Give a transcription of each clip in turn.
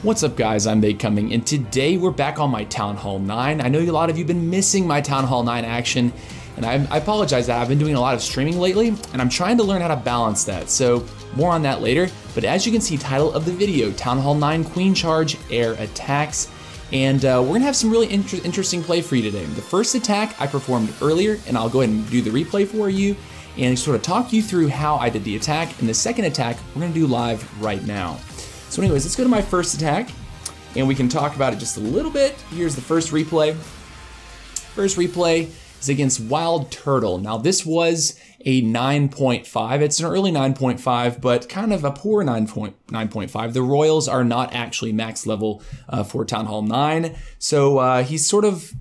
What's up guys, I'm Coming, and today we're back on my Town Hall 9. I know a lot of you have been missing my Town Hall 9 action, and I apologize that I've been doing a lot of streaming lately, and I'm trying to learn how to balance that, so more on that later. But as you can see, title of the video, Town Hall 9 Queen Charge Air Attacks, and we're gonna have some really interesting play for you today. The first attack I performed earlier, and I'll go ahead and do the replay for you, and sort of talk you through how I did the attack, and the second attack we're gonna do live right now. So anyways, let's go to my first attack, and we can talk about it just a little bit. Here's the first replay. First replay is against Wild Turtle. Now this was a 9.5. It's an early 9.5, but kind of a poor 9.5. The Royals are not actually max level for Town Hall 9, so he's sort of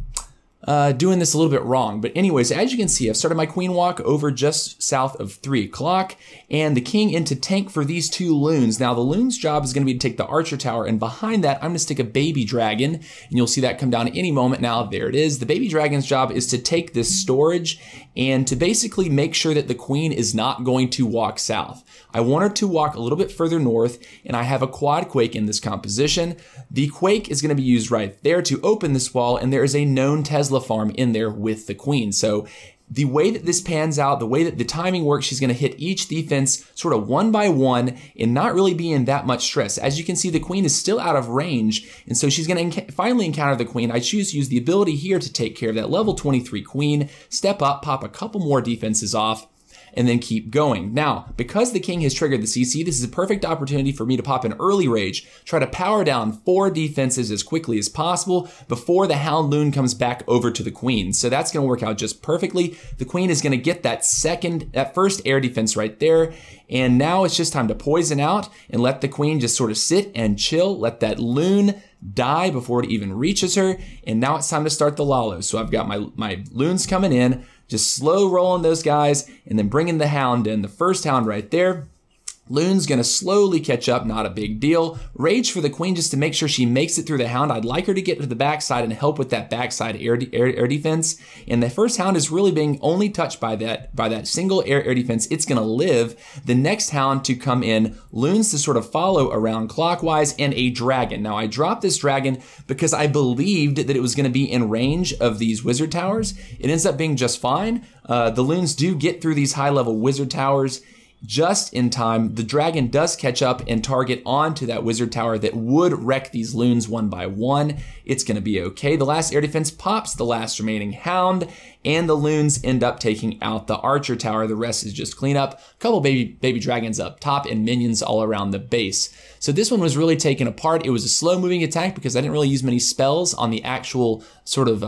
doing this a little bit wrong. But anyways, as you can see, I've started my queen walk over just south of 3 o'clock, and the king into tank for these two loons. Now the loon's job is going to be to take the archer tower, and behind that I'm going to stick a baby dragon, and you'll see that come down any moment now. There it is. The baby dragon's job is to take this storage and to basically make sure that the queen is not going to walk south. I want her to walk a little bit further north, and I have a quad quake in this composition. The quake is going to be used right there to open this wall, and there is a known Tesla farm in there with the queen. So the way that this pans out, the way that the timing works, she's going to hit each defense sort of one by one and not really be in that much stress. As you can see, the queen is still out of range, and so she's going to finally encounter the queen. I choose to use the ability here to take care of that level 23 queen, step up, pop a couple more defenses off, and then keep going. Now, because the king has triggered the CC, this is a perfect opportunity for me to pop an early rage, try to power down 4 defenses as quickly as possible before the Hound Loon comes back over to the queen. So that's gonna work out just perfectly. The queen is gonna get that first air defense right there, and now it's just time to poison out and let the queen just sort of sit and chill, let that loon die before it even reaches her, and now it's time to start the Lalo. So I've got my loons coming in, just slow rolling those guys, and then bringing the hound in. The first hound right there. Loon's gonna slowly catch up, not a big deal. Rage for the queen just to make sure she makes it through the hound. I'd like her to get to the backside and help with that backside air defense. And the first hound is really being only touched by that single air defense. It's gonna live. The next hound to come in, loons to sort of follow around clockwise, and a dragon. Now I dropped this dragon because I believed that it was gonna be in range of these wizard towers. It ends up being just fine. The loons do get through these high level wizard towers just in time. The dragon does catch up and target onto that wizard tower that would wreck these loons one by one. It's gonna be okay. The last air defense pops the last remaining hound, and the loons end up taking out the archer tower. The rest is just cleanup. A couple baby dragons up top and minions all around the base. So this one was really taken apart. It was a slow moving attack because I didn't really use many spells on the actual sort of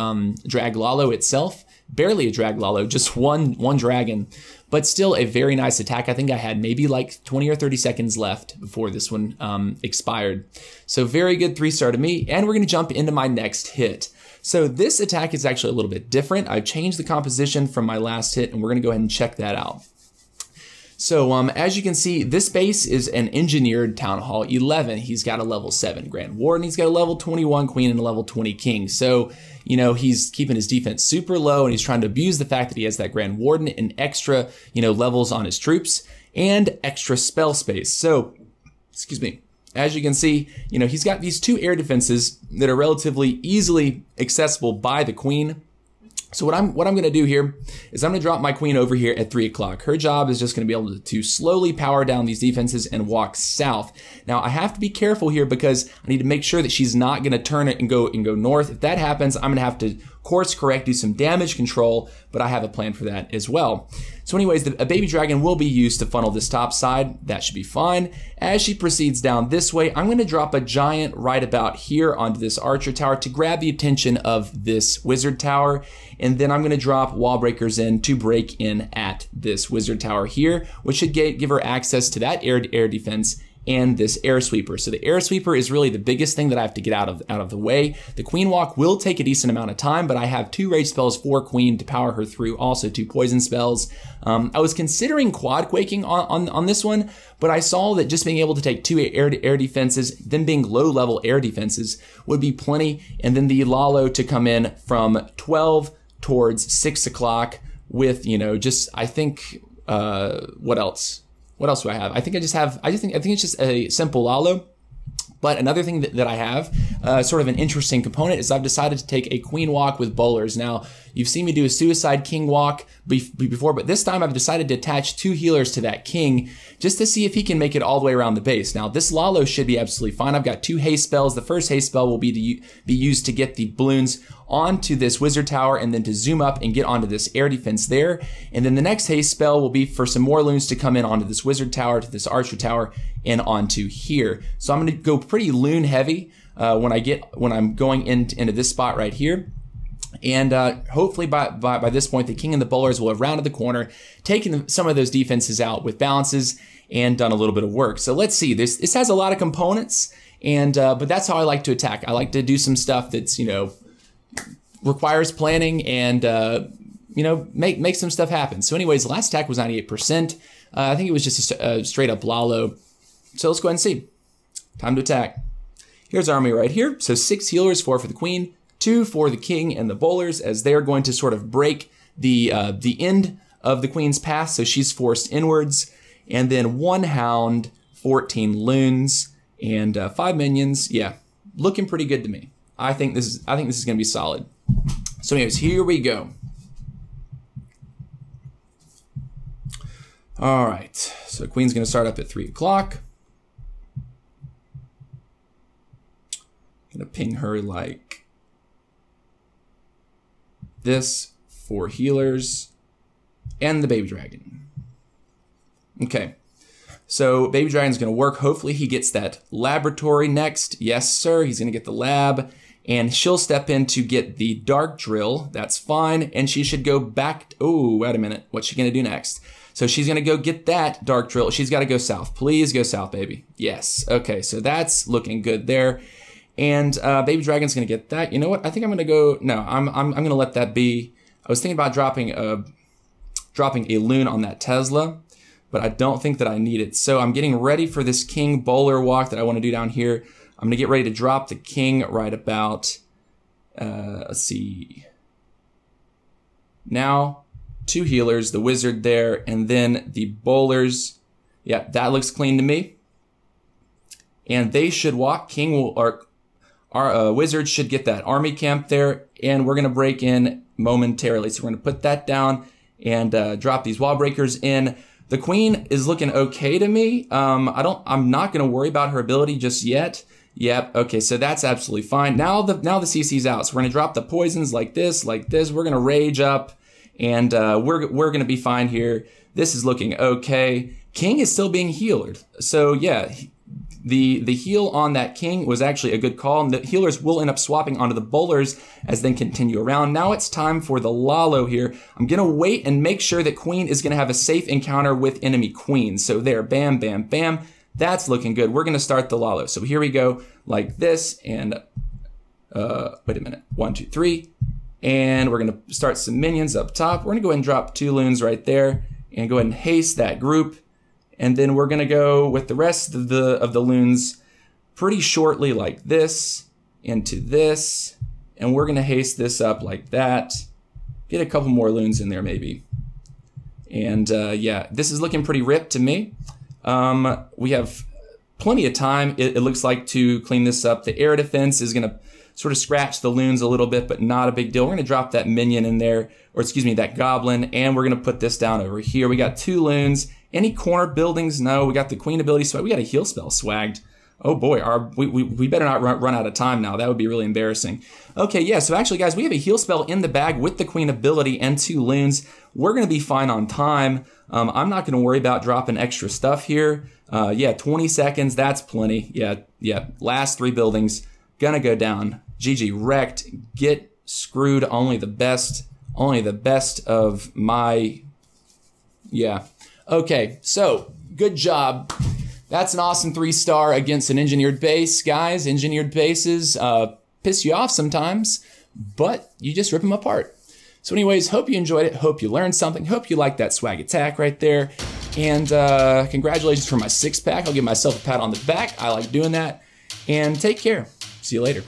drag Lalo itself. Barely a drag Lalo, just one dragon, but still a very nice attack. I think I had maybe like 20 or 30 seconds left before this one expired. So very good 3-star to me, and we're gonna jump into my next hit. So this attack is actually a little bit different. I've changed the composition from my last hit, and we're gonna go ahead and check that out. So as you can see, this base is an engineered Town Hall 11. He's got a level 7 Grand Warden, he's got a level 21 Queen, and a level 20 King. So, you know, he's keeping his defense super low, and he's trying to abuse the fact that he has that Grand Warden and extra, levels on his troops and extra spell space. So, excuse me. As you can see, he's got these 2 air defenses that are relatively easily accessible by the queen. So what I'm going to do here is I'm going to drop my queen over here at 3 o'clock. Her job is just going to be able to slowly power down these defenses and walk south. Now I have to be careful here because I need to make sure that she's not going to turn it and go north. If that happens, I'm going to have to course correct, do some damage control, but I have a plan for that as well. So anyways, a baby dragon will be used to funnel this top side. That should be fine. As she proceeds down this way, I'm going to drop a giant right about here onto this archer tower to grab the attention of this wizard tower. And then I'm going to drop wall breakers in to break in at this wizard tower here, which should give her access to that air defense and this air sweeper. So the air sweeper is really the biggest thing that I have to get out of the way. The queen walk will take a decent amount of time, but I have 2 rage spells for queen to power her through, also 2 poison spells. I was considering quad quaking on this one, but I saw that just being able to take 2 air defenses, them being low level air defenses, would be plenty, and then the Lalo to come in from 12 towards 6 o'clock with, I think, what else? What else do I have? I think it's just a simple Lalo. But another thing that I have, sort of an interesting component, is I've decided to take a queen walk with bowlers. Now, you've seen me do a suicide king walk before, but this time I've decided to attach 2 healers to that king just to see if he can make it all the way around the base. Now, this Lalo should be absolutely fine. I've got 2 haste spells. The first haste spell will be used to get the balloons onto this wizard tower and then to zoom up and get onto this air defense there. And then the next haste spell will be for some more loons to come in onto this wizard tower, to this archer tower, and onto here. So I'm going to go pretty loon heavy when I'm going into this spot right here. And hopefully by this point, the king and the bowlers will have rounded the corner, taken some of those defenses out with balances, and done a little bit of work. So let's see. This has a lot of components, and but that's how I like to attack. I like to do some stuff that's, you know, requires planning and you know, make some stuff happen. So anyways, the last attack was 98%. I think it was just a straight up Lalo. So let's go ahead and see. Time to attack. Here's our army right here. So 6 healers, 4 for the queen, 2 for the king and the bowlers, as they're going to sort of break the end of the queen's path, so she's forced inwards. And then 1 hound, 14 loons, and 5 minions. Yeah, looking pretty good to me. I think this is going to be solid. So anyways, here we go. All right, so queen's going to start up at 3 o'clock. Gonna ping her like this, 4 healers, and the baby dragon. Okay, so baby dragon's gonna work. Hopefully he gets that laboratory next. Yes, sir, he's gonna get the lab, and she'll step in to get the dark drill. That's fine, and she should go back. Oh, wait a minute, what's she gonna do next? So she's gonna go get that dark drill. She's gotta go south. Please go south, baby. Yes, okay, so that's looking good there. And baby dragon's gonna get that. You know what? I think I'm gonna go. No, I'm gonna let that be. I was thinking about dropping a loon on that Tesla, but I don't think that I need it. So I'm getting ready for this king bowler walk that I want to do down here. I'm gonna get ready to drop the king right about. Let's see. Now, 2 healers, the wizard there, and then the bowlers. Yeah, that looks clean to me. And they should walk. King will, or our wizard should get that army camp there, and we're gonna break in momentarily. So we're gonna put that down and drop these wall breakers in. The queen is looking okay to me. I'm not gonna worry about her ability just yet. Yep. Okay. So that's absolutely fine. Now the CC's out. So we're gonna drop the poisons like this, like this. We're gonna rage up, and we're gonna be fine here. This is looking okay. King is still being healed. So yeah. The heal on that king was actually a good call, and the healers will end up swapping onto the bowlers as they continue around. Now it's time for the Lalo here. I'm going to wait and make sure that queen is going to have a safe encounter with enemy queen. So there, bam, bam, bam. That's looking good. We're going to start the Lalo. So here we go, like this, and wait a minute, 1, 2, 3. And we're going to start some minions up top. We're going to go ahead and drop 2 loons right there and go ahead and haste that group. And then we're gonna go with the rest of the loons pretty shortly like this, into this, and we're gonna haste this up like that. Get a couple more loons in there maybe. And yeah, this is looking pretty ripped to me. We have plenty of time, it looks like, to clean this up. The air defense is gonna sort of scratch the loons a little bit, but not a big deal. We're gonna drop that minion in there, or excuse me, that goblin, and we're gonna put this down over here. We got 2 loons. Any corner buildings? No. We got the queen ability swag. We got a heal spell swagged. Oh boy, we better not run out of time now. That would be really embarrassing. Okay, yeah, so actually, guys, we have a heal spell in the bag with the queen ability and 2 loons. We're gonna be fine on time. I'm not gonna worry about dropping extra stuff here. Yeah, 20 seconds, that's plenty. Yeah, last 3 buildings, gonna go down. GG, wrecked, get screwed, only the best of my, yeah. Okay, so good job. That's an awesome 3-star against an engineered base. Guys, engineered bases piss you off sometimes, but you just rip them apart. So anyways, hope you enjoyed it. Hope you learned something. Hope you liked that swag attack right there. And congratulations for my 6-pack. I'll give myself a pat on the back. I like doing that. And take care. See you later.